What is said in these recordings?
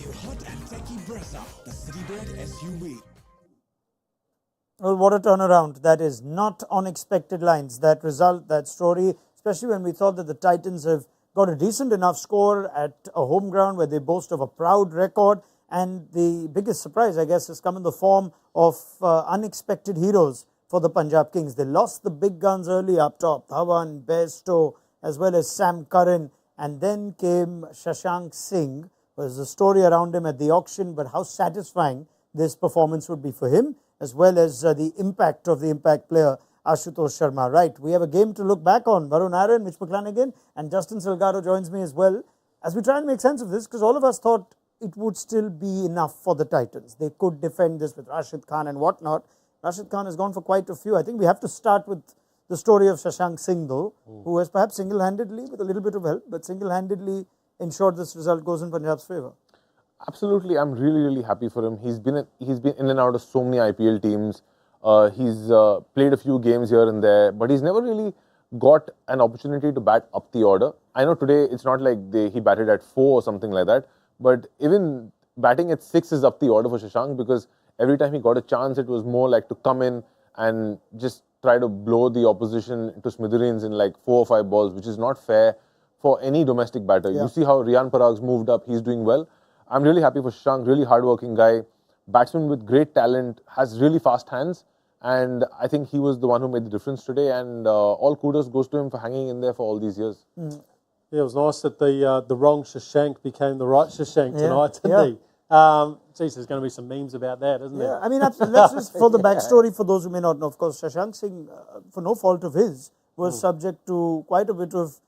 your hot and techy Brezza, the Citybird SUV. Well, what a turnaround. That is not unexpected lines. That result, that story, especially when we thought that the Titans have got a decent enough score at a home ground where they boast of a proud record. And the biggest surprise, I guess, has come in the form of unexpected heroes for the Punjab Kings. They lost the big guns early up top, Dhawan, Bairstow, as well as Sam Curran. And then came Shashank Singh. There was a story around him at the auction, but how satisfying this performance would be for him, as well as the impact of the impact player, Ashutosh Sharma. Right, we have a game to look back on. Varun Aaron, McClenaghan and Dustin Silgardo joins me as well, as we try and make sense of this, because all of us thought it would still be enough for the Titans. They could defend this with Rashid Khan and whatnot. Rashid Khan has gone for quite a few. I think we have to start with the story of Shashank Singh, though, who has perhaps single-handedly, with a little bit of help, but single-handedly ensured this result goes in Punjab's favour. Absolutely, I'm really happy for him. He's been in and out of so many IPL teams. He's played a few games here and there, but he's never really got an opportunity to bat up the order. I know today it's not like he batted at 4 or something like that, but even batting at 6 is up the order for Shashank, because every time he got a chance, it was more like to come in and just try to blow the opposition to smithereens in like 4 or 5 balls, which is not fair for any domestic batter. Yeah. You see how Riyan Parag's moved up, he's doing well. I'm really happy for Shashank, really hardworking guy, batsman with great talent, has really fast hands, and I think he was the one who made the difference today, and all kudos goes to him for hanging in there for all these years. Yeah, it was nice that the wrong Shashank became the right Shashank tonight, didn't he? Geez, there's going to be some memes about that, isn't there? I mean, let's just, for the backstory, for those who may not know, of course, Shashank Singh, for no fault of his, was subject to quite a bit of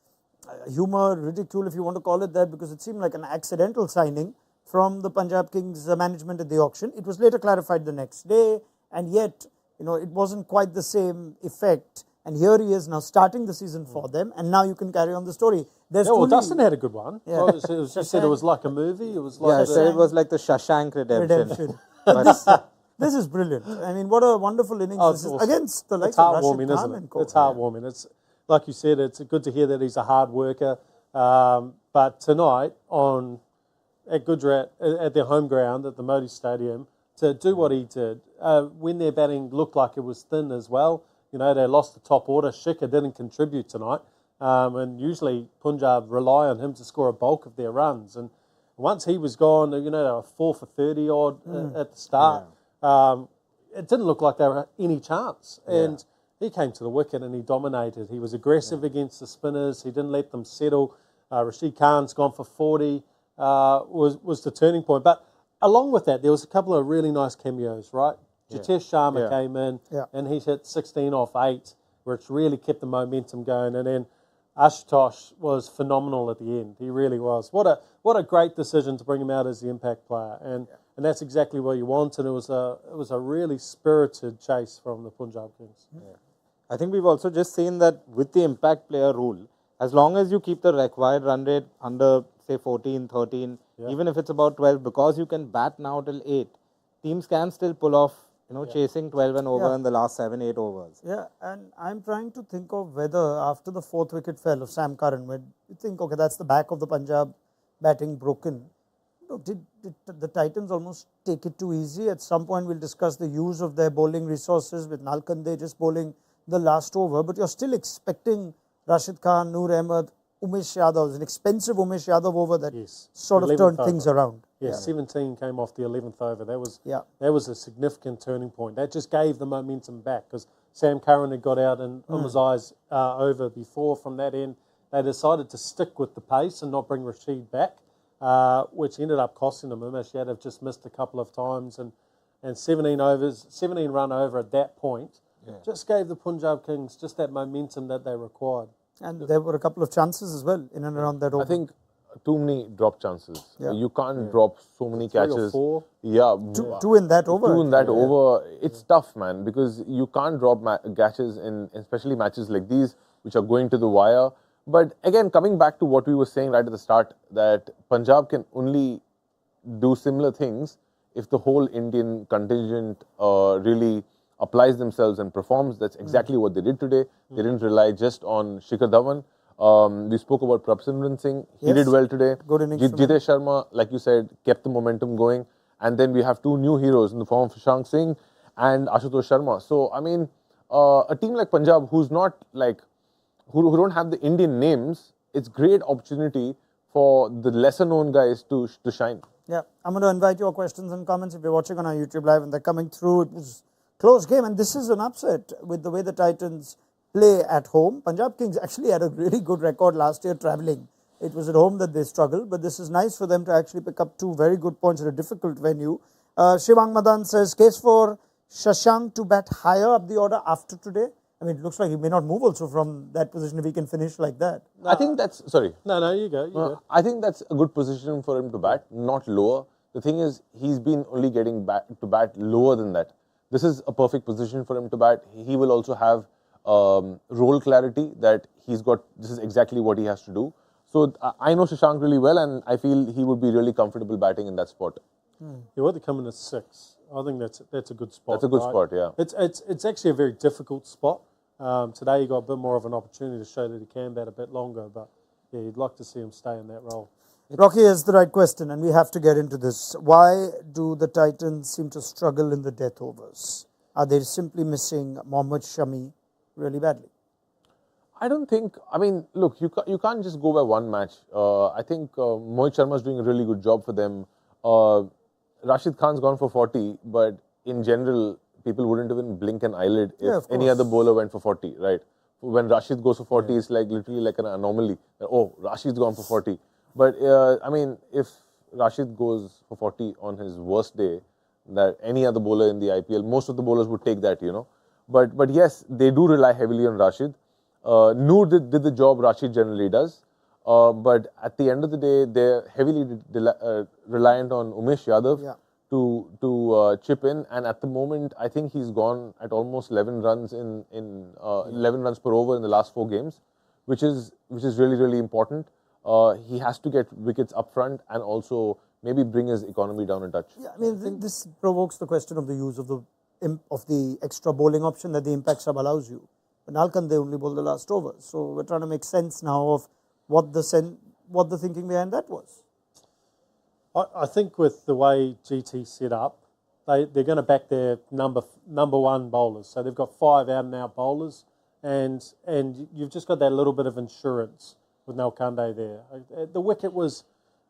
humour, ridicule, if you want to call it that, because it seemed like an accidental signing from the Punjab Kings management at the auction. It was later clarified the next day, and yet, it wasn't quite the same effect. And here he is now starting the season for them, and now you can carry on the story. Dustin had a good one. Yeah. Well, you said it was like a movie. It was like it was like the Shashank redemption. But this is brilliant. I mean, what a wonderful innings this is awesome. Against the likes it's of heartwarming, Rashid Khan isn't it? and co. It's heartwarming. It's like you said. It's good to hear that he's a hard worker. But tonight at Gujarat, at their home ground at the Modi Stadium, to do what he did, when their batting looked like it was thin as well. They lost the top order. Shikhar didn't contribute tonight. And usually Punjab rely on him to score a bulk of their runs. And once he was gone, they were 4 for 30 odd at the start. Yeah. It didn't look like they were any chance. And he came to the wicket and he dominated. He was aggressive against the spinners. He didn't let them settle. Rashid Khan's gone for 40, was the turning point. But along with that, there was a couple of really nice cameos, right? Jitesh Sharma came in and he hit 16 off 8, which really kept the momentum going. And then Ashutosh was phenomenal at the end. He really was. What a great decision to bring him out as the impact player. And that's exactly what you want. And it was a really spirited chase from the Punjab Kings. Yeah. I think we've also just seen that with the impact player rule, as long as you keep the required run rate under, say, 14, 13, even if it's about 12, because you can bat now till 8, teams can still pull off chasing 12 and over in the last 7, 8 overs. Yeah, and I'm trying to think of whether after the 4th wicket fell of Sam Curran, when you think, okay, that's the back of the Punjab batting broken. Did the Titans almost take it too easy? At some point, we'll discuss the use of their bowling resources with Nalkande just bowling the last over, but you're still expecting Rashid Khan, Noor Ahmed, Umesh Yadav, an expensive Umesh Yadav over that sort of turned things around. Yes, 17 came off the 11th over. That was a significant turning point. That just gave the momentum back, because Sam Curran had got out and Umazai's over before. From that end, they decided to stick with the pace and not bring Rashid back, which ended up costing them. Umesh Yadav just missed a couple of times, and 17 run over at that point just gave the Punjab Kings just that momentum that they required. And there were a couple of chances as well in and around that over. I think too many drop chances. Yeah. You can't drop so many 3 catches. or 4. Yeah. Two in that over. 2 in that over. It's tough, man, because you can't drop catches in especially matches like these, which are going to the wire. But again, coming back to what we were saying right at the start, that Punjab can only do similar things if the whole Indian contingent really applies themselves and performs. That's exactly what they did today. They didn't rely just on Shikhar Dhawan. We spoke about Prabhsimran Singh. He Yes. did well today. Good innings from him. Jitesh Sharma, like you said, kept the momentum going. And then we have two new heroes in the form of Shashank Singh and Ashutosh Sharma. So, I mean, a team like Punjab, who's not like, who don't have the Indian names, it's great opportunity for the lesser known guys to shine. Yeah, I'm going to invite your questions and comments if you're watching on our YouTube Live and they're coming through. It was a close game and this is an upset with the way the Titans play at home. Punjab Kings actually had a really good record last year travelling. It was at home that they struggled, but this is nice for them to actually pick up two very good points at a difficult venue. Shivang Madan says, case for Shashank to bat higher up the order after today. I mean, it looks like he may not move also from that position if he can finish like that. I think that's, sorry. No, you go. You go. I think that's a good position for him to bat, not lower. The thing is, he's been only getting to bat lower than that. This is a perfect position for him to bat. He will also have role clarity that he's got. This is exactly what he has to do. So I know Shashank really well, and I feel he would be really comfortable batting in that spot. Yeah, well, they're coming at 6. I think that's a good spot. That's a good right? spot, yeah. It's actually a very difficult spot. Today he got a bit more of an opportunity to show that he can bat a bit longer, but yeah, you'd like to see him stay in that role. Rocky is the right question, and we have to get into this. Why do the Titans seem to struggle in the death overs? Are they simply missing Mohammad Shami really badly? I don't think. I mean, look, you can't just go by one match. I think Mohit Sharma is doing a really good job for them. Rashid Khan's gone for 40, but in general, people wouldn't even blink an eyelid if any other bowler went for 40, right? When Rashid goes for 40, it's like literally like an anomaly. Oh, Rashid's gone for 40. But I mean, if Rashid goes for 40 on his worst day, that any other bowler in the IPL, most of the bowlers would take that, you know. But yes, they do rely heavily on Rashid. Noor did the job Rashid generally does. But at the end of the day, they're heavily reliant on Umesh Yadav to chip in. And at the moment, I think he's gone at almost 11 runs 11 runs per over in the last 4 games, which is really, really important. He has to get wickets up front and also maybe bring his economy down a touch. Yeah, I mean, this provokes the question of the use of the extra bowling option that the impact sub allows you. But Nalkan, they only bowl the last over. So we're trying to make sense now of what the thinking behind that was. I think with the way GT set up, they're going to back their number 1 bowlers. So they've got 5 out-and-out bowlers, and you've just got that little bit of insurance with Nalkande there. The wicket was,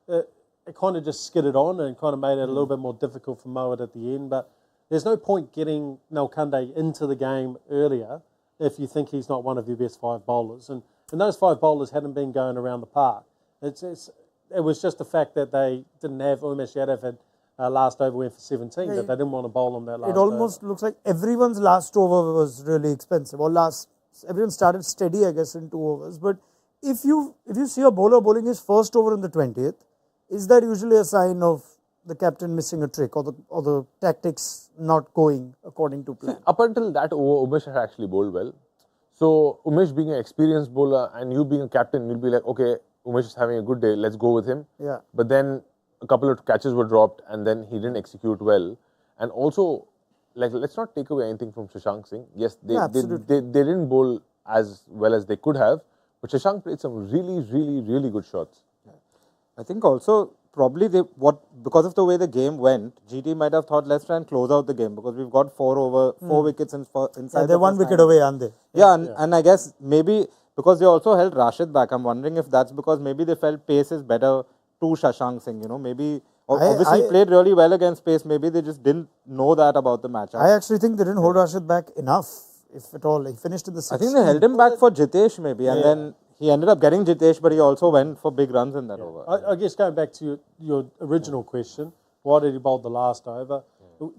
it kind of just skidded on and kind of made it a little bit more difficult for Mohit at the end. But there's no point getting Nalkande into the game earlier if you think he's not one of your best 5 bowlers. And those 5 bowlers hadn't been going around the park. It was just the fact that they didn't have Umesh Yadav had last over went for 17, that they didn't want to bowl him that last over. It almost looks like everyone's last over was really expensive. Everyone started steady, I guess, in 2 overs. But if you see a bowler bowling his first over in the 20th, is that usually a sign of the captain missing a trick or the tactics not going according to plan? Up until that over, Umesh had actually bowled well. So Umesh being an experienced bowler and you being a captain, you'll be like, okay, Umesh is having a good day, let's go with him. Yeah. But then a couple of catches were dropped and then he didn't execute well. And also, like, let's not take away anything from Shashank Singh. Yes, they didn't bowl as well as they could have, but Shashank played some really, really, really good shots. I think also probably because of the way the game went, GT might have thought let's try and close out the game because we've got 4 wickets inside. They're 1 wicket away, aren't they? Yeah, and I guess maybe because they also held Rashid back. I'm wondering if that's because maybe they felt pace is better to Shashank Singh. You know, maybe obviously he played really well against pace. Maybe they just didn't know that about the matchup. I actually think they didn't hold Rashid back enough, if at all. He finished in the 16th. I think they held him back for Jitesh maybe, and then he ended up getting Jitesh, but he also went for big runs in that over. I guess going back to your original question, why did he bowl the last over?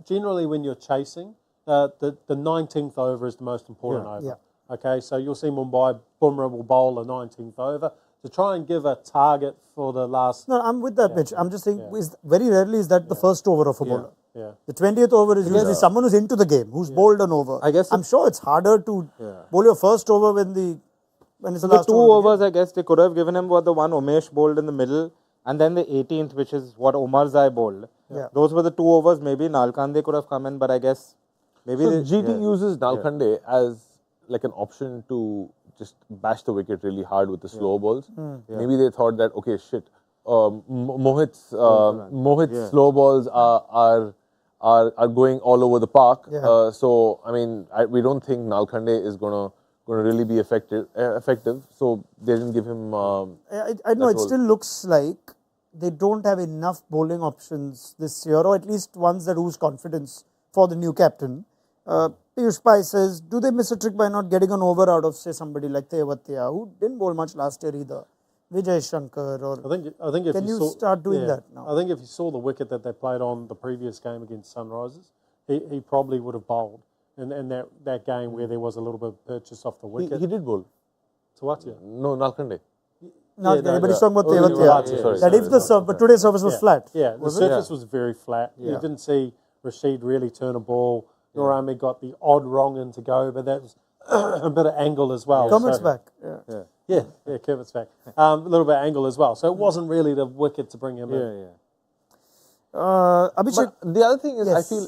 Generally, when you're chasing, the 19th over is the most important over. Yeah. Okay, so you'll see Mumbai, Bumrah will bowl a 19th over to try and give a target for the last... No, I'm with that, Mitch. I'm just saying, very rarely is that the first over of a bowler. Yeah. The 20th over is usually someone who's into the game, who's bowled an over. I guess I'm sure it's harder to bowl your first over when it's the last 2 over. overs, I guess they could have given him the one Umesh bowled in the middle, and then the 18th, which is what Omar Zai bowled. Yeah. Those were the 2 overs. Maybe Nalkande could have come in, but I guess maybe So GT uses Nalkande as like an option to just bash the wicket really hard with the slow balls. Maybe they thought that, okay, shit, Mohit's slow balls are going all over the park. So I mean, we don't think Nalkhande is gonna really be effective. So they didn't give him. I know it still looks like they don't have enough bowling options this year, or at least ones that ooze confidence for the new captain. Piyush Pai says, do they miss a trick by not getting an over out of, say, somebody like Tewatia, who didn't bowl much last year either? Vijay Shankar, or I think if can you start doing that now? I think if you saw the wicket that they played on the previous game against Sunrisers, he probably would have bowled in that game where there was a little bit of purchase off the wicket. He did bowl. Tewatia? No, Nalkhande. But he's talking about Tewatia. That if the but today's surface was flat. Yeah, the surface was very flat. You didn't see Rashid really turn a ball. Norami got the odd wrong in to go, but that was a bit of angle as well. Kermit's back. Yeah, Kermit's back. A little bit of angle as well. So it wasn't really the wicket to bring him in. Abhishek, But the other thing is, I feel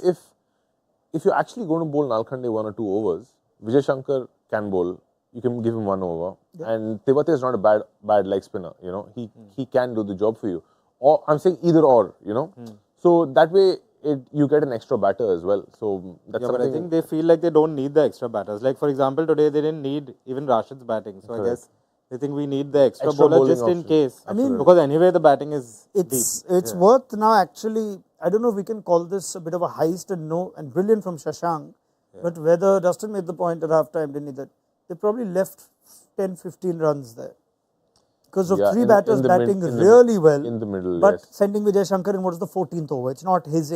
if you're actually going to bowl Nalkhande 1 or 2 overs, Vijay Shankar can bowl. You can give him 1 over, and Tewatia is not a bad leg spinner. You know, he can do the job for you. Or I'm saying either or. You know, so that way you get an extra batter as well. So that's something. But I think they feel like they don't need the extra batters. Like for example, today they didn't need even Rashid's batting. So I guess they think we need the extra bowler just in case. I mean, because anyway the batting is it's worth now actually. I don't know if we can call this a bit of a heist and brilliant from Shashank, but whether Dustin made the point at half time, didn't he, that they probably left 10-15 runs there because of 3 batters batting really well in the middle, but sending Vijay Shankar in what was the 14th over. It's not his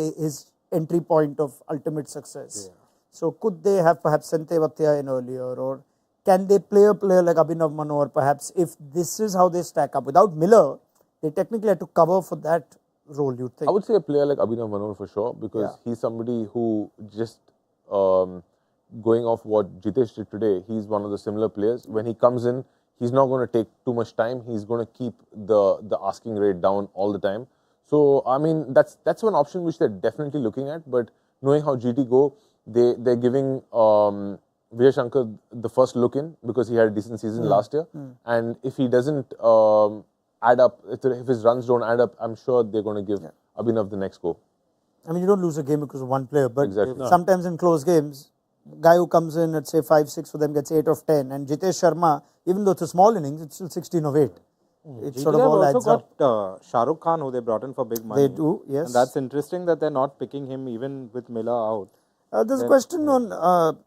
entry point of ultimate success. So could they have perhaps sent Tewatia in earlier, or can they play a player like Abhinav Manohar perhaps? If this is how they stack up without Miller, they technically had to cover for that role, you'd think. I would say a player like Abhinav Manohar for sure, because he's somebody who just going off what Jitesh did today, he's one of the similar players. When he comes in, he's not going to take too much time. He's going to keep the asking rate down all the time. So I mean, that's one option which they're definitely looking at. But knowing how GT go, they're giving Vijay Shankar the first look in because he had a decent season last year. And if he doesn't add up, if his runs don't add up, I'm sure they're going to give Abhinav the next go. I mean, you don't lose a game because of one player, but sometimes in close games, guy who comes in at say 5-6 for them gets 8 of 10, and Jitesh Sharma, even though it's a small innings, it's still 16 of 8. It sort of all adds up. They've also got Shah Rukh Khan, who they brought in for big money. They do, yes. And that's interesting that they're not picking him even with Miller out. There's a question on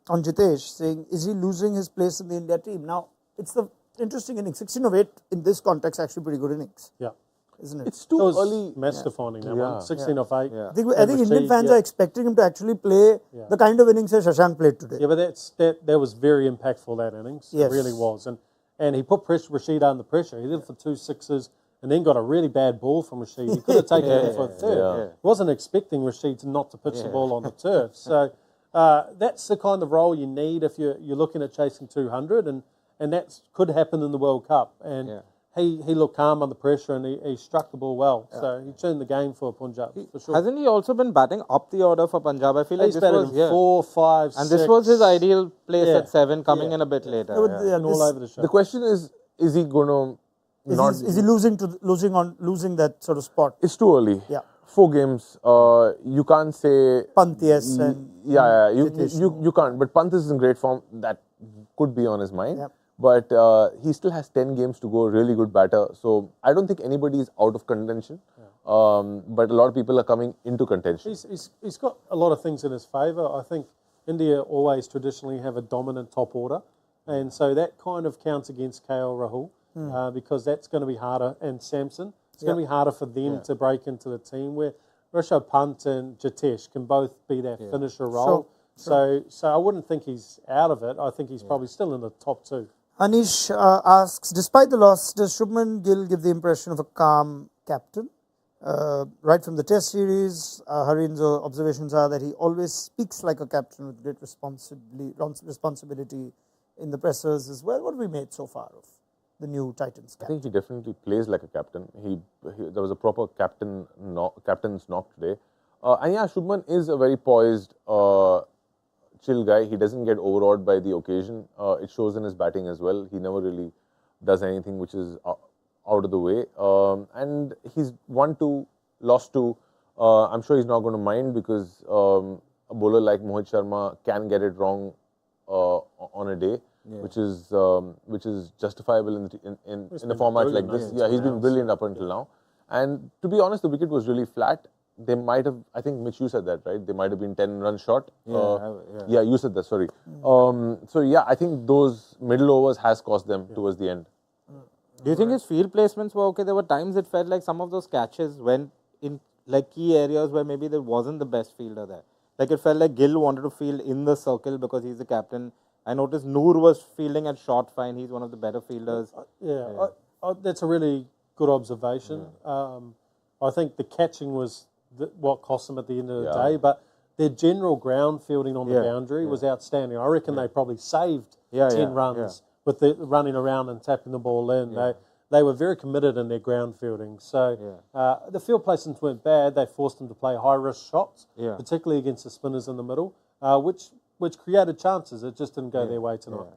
Jitesh saying, is he losing his place in the India team? Now, it's the interesting innings. 16 of 8 in this context, actually pretty good innings. Yeah. Isn't it? It's too early. Match defining that one. 16 of 8. I think Indian fans are expecting him to actually play the kind of innings that Shashank played today. Yeah, but that was very impactful, that innings. It really was. And he put Rashid under pressure. He did it for 2 sixes and then got a really bad ball from Rashid. He could have taken it for a third. He wasn't expecting Rashid not to pitch the ball on the turf. So that's the kind of role you need if you're looking at chasing 200, and that could happen in the World Cup. And he looked calm under pressure and he struck the ball well. So he turned the game for Punjab, for sure. Hasn't he also been batting up the order for Punjab? I feel like He's this batted was 4, 5, 6. And this was his ideal place at 7, coming in a bit later. All over the show. The question is he going to Is he losing that sort of spot? It's too early. 4 games. You can't say Pant, yes. You can't. But Pant is in great form. That could be on his mind. But he still has 10 games to go. Really good batter. So I don't think anybody is out of contention. But a lot of people are coming into contention. He's got a lot of things in his favour. I think India always traditionally have a dominant top order, and so that kind of counts against KL Rahul because that's going to be harder. And Samson, it's going to be harder for them to break into the team where Rishabh Pant and Jitesh can both be that finisher role. So I wouldn't think he's out of it. I think he's probably still in the top 2. Anish asks, despite the loss, does Shubman Gill give the impression of a calm captain? Right from the Test series, Harin's observations are that he always speaks like a captain with great responsibility in the pressers as well. What have we made so far of the new Titans captain? I think he definitely plays like a captain. There was a proper captain's knock today. And yeah, Shubman is a very poised, chill guy. He doesn't get overawed by the occasion. It shows in his batting as well. He never really does anything which is out of the way. And he's won 2, lost 2. I'm sure he's not going to mind because a bowler like Mohit Sharma can get it wrong on a day, which is justifiable in a format like this. Yeah, he's been brilliant up until now. And to be honest, the wicket was really flat. They might have, I think, Mitch, you said that, right? They might have been 10 runs short. Yeah, you said that, sorry. So, yeah, I think those middle overs has cost them towards the end. Do you think his field placements were okay? There were times it felt like some of those catches went in like key areas where maybe there wasn't the best fielder there. Like it felt like Gill wanted to field in the circle because he's the captain. I noticed Noor was fielding at short fine. He's one of the better fielders. That's a really good observation. I think the catching was what cost them at the end of the day, but their general ground fielding on the boundary was outstanding. I reckon they probably saved 10 runs with the running around and tapping the ball in. They were very committed in their ground fielding. So the field placements weren't bad. They forced them to play high-risk shots, particularly against the spinners in the middle, which created chances. It just didn't go their way tonight.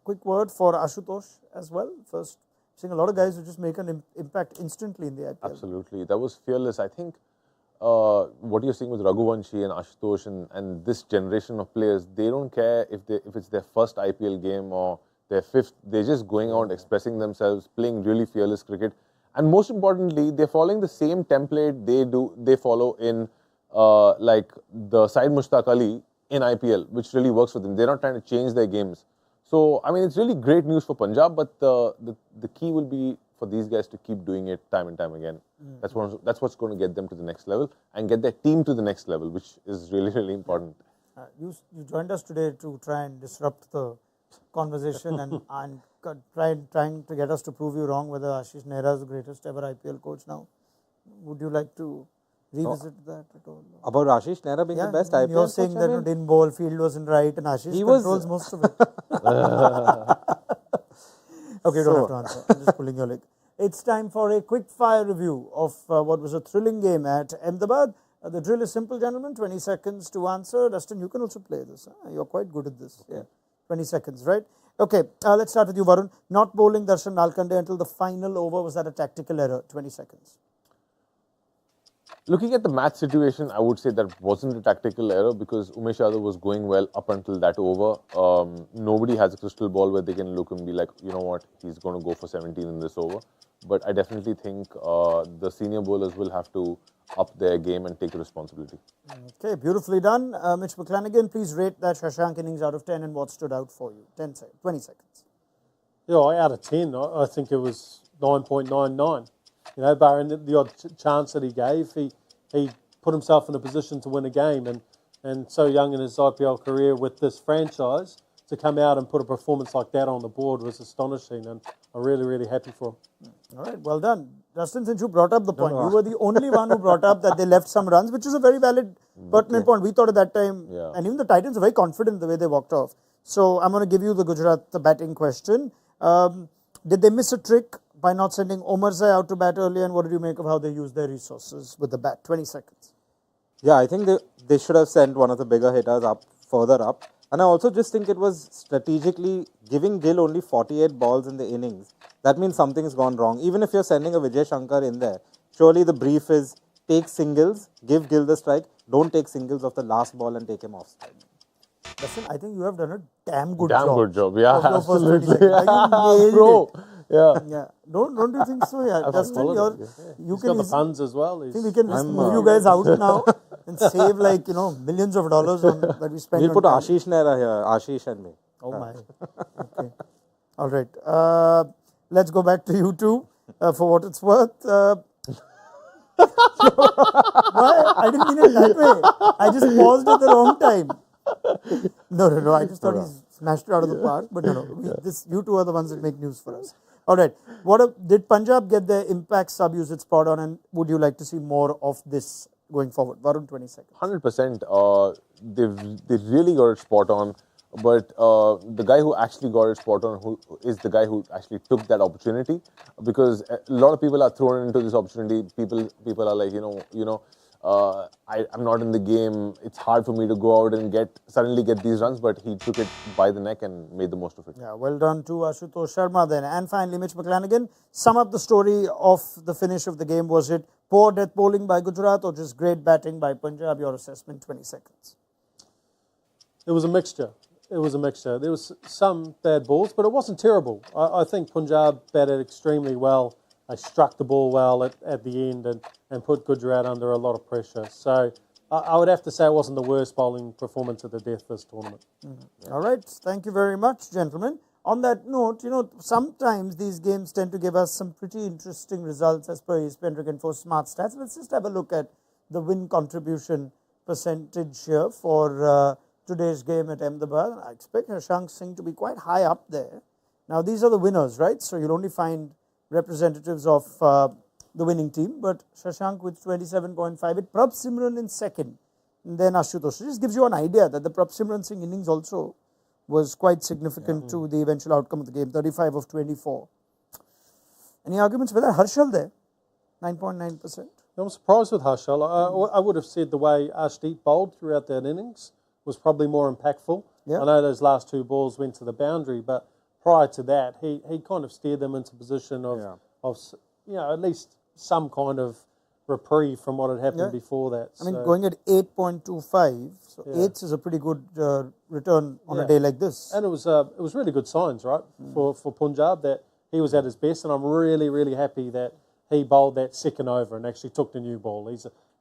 Quick word for Ashutosh as well. First, seeing a lot of guys who just make an impact instantly in the IPL. Absolutely. That was fearless. I think what you're seeing with Raghuvanshi and Ashutosh and this generation of players, they don't care if it's their first IPL game or their 5th. They're just going out, expressing themselves, playing really fearless cricket. And most importantly, they're following the same template they follow in like the Syed Mushtaq Ali in IPL, which really works for them. They're not trying to change their games. So, I mean, it's really great news for Punjab, but the key will be for these guys to keep doing it time and time again. That's what's going to get them to the next level and get their team to the next level, which is really, really important. You joined us today to try and disrupt the conversation and trying to get us to prove you wrong whether Ashish Nehra is the greatest ever IPL coach now. Would you like to revisit that at all? About Ashish Nehra being the best IPL coach? You're saying that didn't bowl, field wasn't right, and Ashish controls most of it. Okay, you don't have to answer. I'm just pulling your leg. It's time for a quick fire review of what was a thrilling game at Ahmedabad. The drill is simple, gentlemen. 20 seconds to answer. Dustin, you can also play this. You're quite good at this. Okay. 20 seconds, right? Okay, let's start with you, Varun. Not bowling Darshan Nalkande until the final over. Was that a tactical error? 20 seconds. Looking at the match situation, I would say that wasn't a tactical error because Umesh Yadav was going well up until that over. Nobody has a crystal ball where they can look and be like, you know what, he's going to go for 17 in this over. But I definitely think the senior bowlers will have to up their game and take responsibility. Okay, beautifully done. Mitch McClenaghan, please rate that Shashank innings out of 10 and what stood out for you. 20 seconds. Yeah, out of 10, I think it was 9.99. You know, barring the odd chance that he gave, he put himself in a position to win a game. And so young in his IPL career with this franchise, to come out and put a performance like that on the board was astonishing. And I'm really, really happy for him. All right, well done. Justin, since you brought up the point, you were the only one who brought up that they left some runs, which is a very valid, pertinent point. We thought at that time, and even the Titans are very confident the way they walked off. So I'm going to give you the Gujarat batting question. Did they miss a trick by not sending Omarzai out to bat early, and what did you make of how they used their resources with the bat? 20 seconds. Yeah, I think they should have sent one of the bigger hitters further up. And I also just think it was strategically giving Gill only 48 balls in the innings. That means something's gone wrong. Even if you're sending a Vijay Shankar in there, surely the brief is take singles, give Gill the strike, don't take singles of the last ball and take him off strike. Listen, I think you have done a damn good job. Yeah, absolutely. Bro. Yeah. Don't you think so? Yeah, Justin, you can got the funds as well. I think we can just move you guys out now and save millions of dollars that we spend. We'll put Ashish Nehra here, Ashish and me. Oh my. Okay. All right. Let's go back to you two for what it's worth. Why? I didn't mean it that way. I just paused at the wrong time. No. I just thought he smashed it out of the park. But no. You two are the ones that make news for us. All right. Did Punjab get their impact sub-usage spot on, and would you like to see more of this going forward? Varun, 20 seconds. 100%. They really got it spot on. But the guy who actually got it spot on who is the guy who actually took that opportunity, because a lot of people are thrown into this opportunity. People are like, I'm not in the game. It's hard for me to go out and suddenly get these runs, but he took it by the neck and made the most of it. Yeah, well done to Ashutosh Sharma then. And finally, Mitch McClenaghan, sum up the story of the finish of the game. Was it poor death bowling by Gujarat or just great batting by Punjab? Your assessment, 20 seconds. It was a mixture. It was a mixture. There was some bad balls, but it wasn't terrible. I think Punjab batted extremely well. They struck the ball well at the end and put Gujarat under a lot of pressure. So I would have to say it wasn't the worst bowling performance of the death this tournament. Mm-hmm. All right. Thank you very much, gentlemen. On that note, sometimes these games tend to give us some pretty interesting results as per ESPN Info Smart Stats. Let's just have a look at the win contribution percentage here for today's game at Ahmedabad. I expect Shashank Singh to be quite high up there. Now, these are the winners, right? So you'll only find representatives of the winning team, but Shashank with 27.5, it Prabh Simran in second, and then Ashutosh. It just gives you an idea that the Prabh Simran Singh innings also was quite significant to the eventual outcome of the game, 35 of 24. Any arguments with that? Harshal there, 9.9%. I'm surprised with Harshal. I would have said the way Arshdeep bowled throughout that innings was probably more impactful. Yeah. I know those last two balls went to the boundary, but prior to that, he kind of steered them into position of at least some kind of reprieve from what had happened before that. I mean, going at 8.25, so 8 is a pretty good return on a day like this. And it was really good signs, right, for Punjab that he was at his best, and I'm really, really happy that he bowled that second over and actually took the new ball.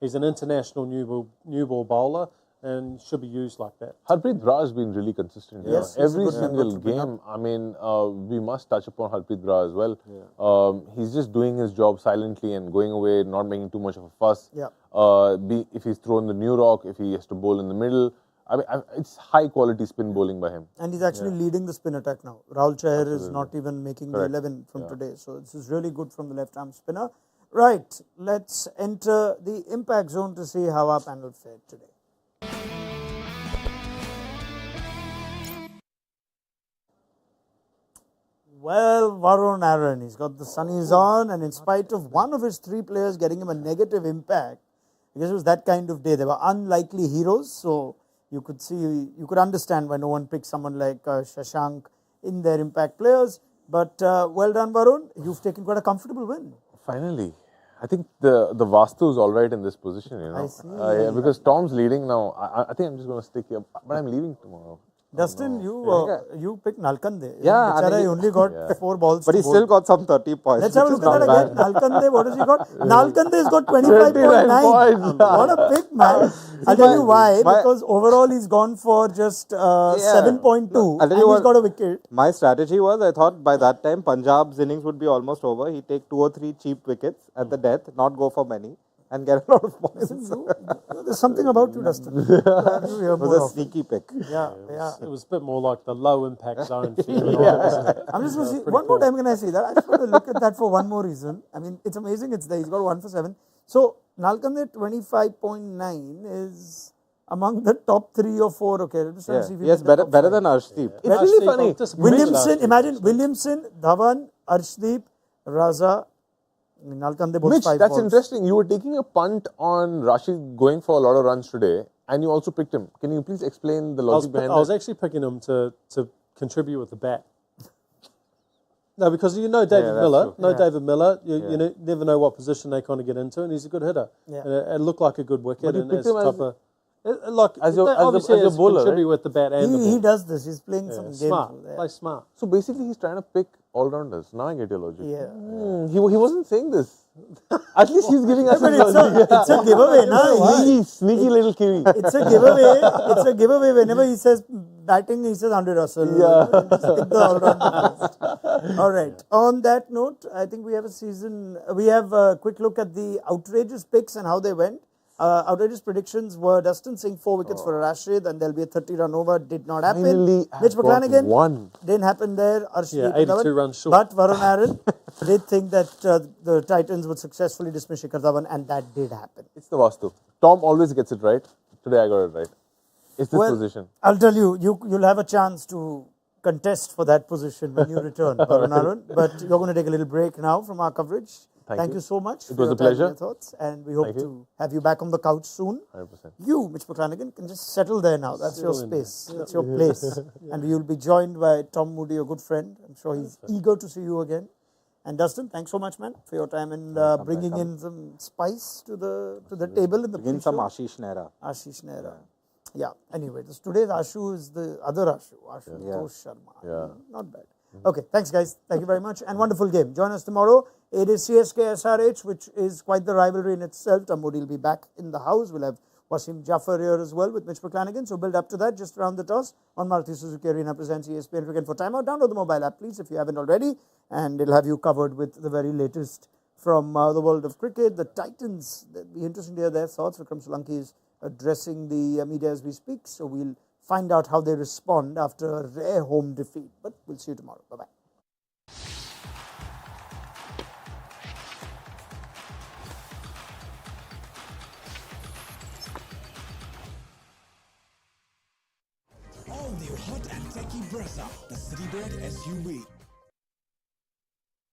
He's an international new ball bowler, and should be used like that. Harpreet Brar has been really consistent. Yes, every single game. I mean, we must touch upon Harpreet Brar as well. Yeah. He's just doing his job silently and going away, not making too much of a fuss. Yeah. If he's thrown the new rock, if he has to bowl in the middle. I mean, it's high quality spin bowling by him. And he's actually leading the spin attack now. Rahul Chahar is not even making the 11 from today. So this is really good from the left arm spinner. Right, let's enter the impact zone to see how our panel fared today. Well, Varun Aaron, he's got the sunnies on, and in spite of one of his three players getting him a negative impact, because it was that kind of day, they were unlikely heroes, so you could understand why no one picked someone like Shashank in their impact players. But well done, Varun. You've taken quite a comfortable win. Finally. I think the Vastu is all right in this position, I see. Because Tom's leading now. I think I'm just going to stick here, but I'm leaving tomorrow. Dustin, you picked Nalkande. Yeah, Bichara, he only got 4 balls. But he still got some 30 points. Let's have a look at that again. Nalkande, what has he got? Nalkande has got 25.9. What a pick, man. I'll tell you why. Because overall he's gone for just 7.2 and he's got a wicket. My strategy was, I thought by that time Punjab's innings would be almost over. He'd take 2 or 3 cheap wickets at the death, not go for many, and get a lot of points. There's something about you, Dustin. It was a sneaky pick. Yeah. It was a bit more like the low impact zone feel. I'm just going to see, one more time can I see that? I just want to look at that for one more reason. I mean, it's amazing it's there. He's got 1 for 7. So, Nalkande 25.9 is among the top 3 or 4. Okay, let me see if Yes, better than Arshdeep. It's really funny. Williamson, imagine Williamson, Dhawan, Arshdeep, Raza, Nalkande both Mitch, 5 that's balls. interesting. You were taking a punt on Rashid going for a lot of runs today, and you also picked him. Can you please explain the logic behind that? I was actually picking him to contribute with the bat. No, because David Miller. True. David Miller. You never know what position they kind of get into, and he's a good hitter. Yeah. And it looked like a good wicket. But you and picked as him top as your bowler, contribute right? with the bat and the ball. He does this. He's playing some games. Smart. Play smart. So basically, he's trying to pick all-rounders. Now I get your logic. Yeah. He wasn't saying this. At least he's giving us But his logic. it's a giveaway, na? Sneaky little kiwi. It's a giveaway. It's a giveaway. Whenever he says batting, he says Andre Russell. Yeah. Just pick the all-rounder first. All right. On that note, I think we have a quick look at the outrageous picks and how they went. Outrageous predictions were Dustin Singh 4 wickets for Rashid, and there'll be a 30-run over. Did not happen. Finally, Mitch I've got McClenaghan one. didn't happen there. Arshdeep 82 runs short. But Varun Aaron did think that the Titans would successfully dismiss Shikhar Dhawan, and that did happen. It's the Vastu. Tom always gets it right. Today I got it right. It's this position. I'll tell you, you'll have a chance to contest for that position when you return, Varun Aaron. But you're going to take a little break now from our coverage. Thank you so much. It for was your a time and pleasure. your thoughts, and we hope Thank you. to have you back on the couch soon. 100%. You, Mitch McClenaghan, can just settle there now. That's your Settle in space. That's your place. And you'll be joined by Tom Moody, your good friend. I'm sure he's eager to see you again. And Dustin, thanks so much, man, for your time and bringing in some spice to the table in the Begin pre-show. some Ashish Nehra. Ashish Nehra. Yeah. Anyway, today's Ashu is the other Ashu. Tosh Sharma. Yeah. Not bad. Okay, thanks guys. Thank you very much and wonderful game. Join us tomorrow. It is CSK SRH, which is quite the rivalry in itself. Tom Moody will be back in the house. We'll have Wasim Jaffer here as well with Mitch McClenaghan. So build up to that just around the toss on Maruti Suzuki Arena presents ESPN Cricket for Timeout. Download the mobile app, please, if you haven't already, and it'll have you covered with the very latest from the world of cricket. The Titans, it'll be interesting to hear their thoughts. Vikram Solanki is addressing the media as we speak, so we'll find out how they respond after a rare home defeat. But we'll see you tomorrow. Bye-bye. All new hot and techy Brezza, the Citybird SUV.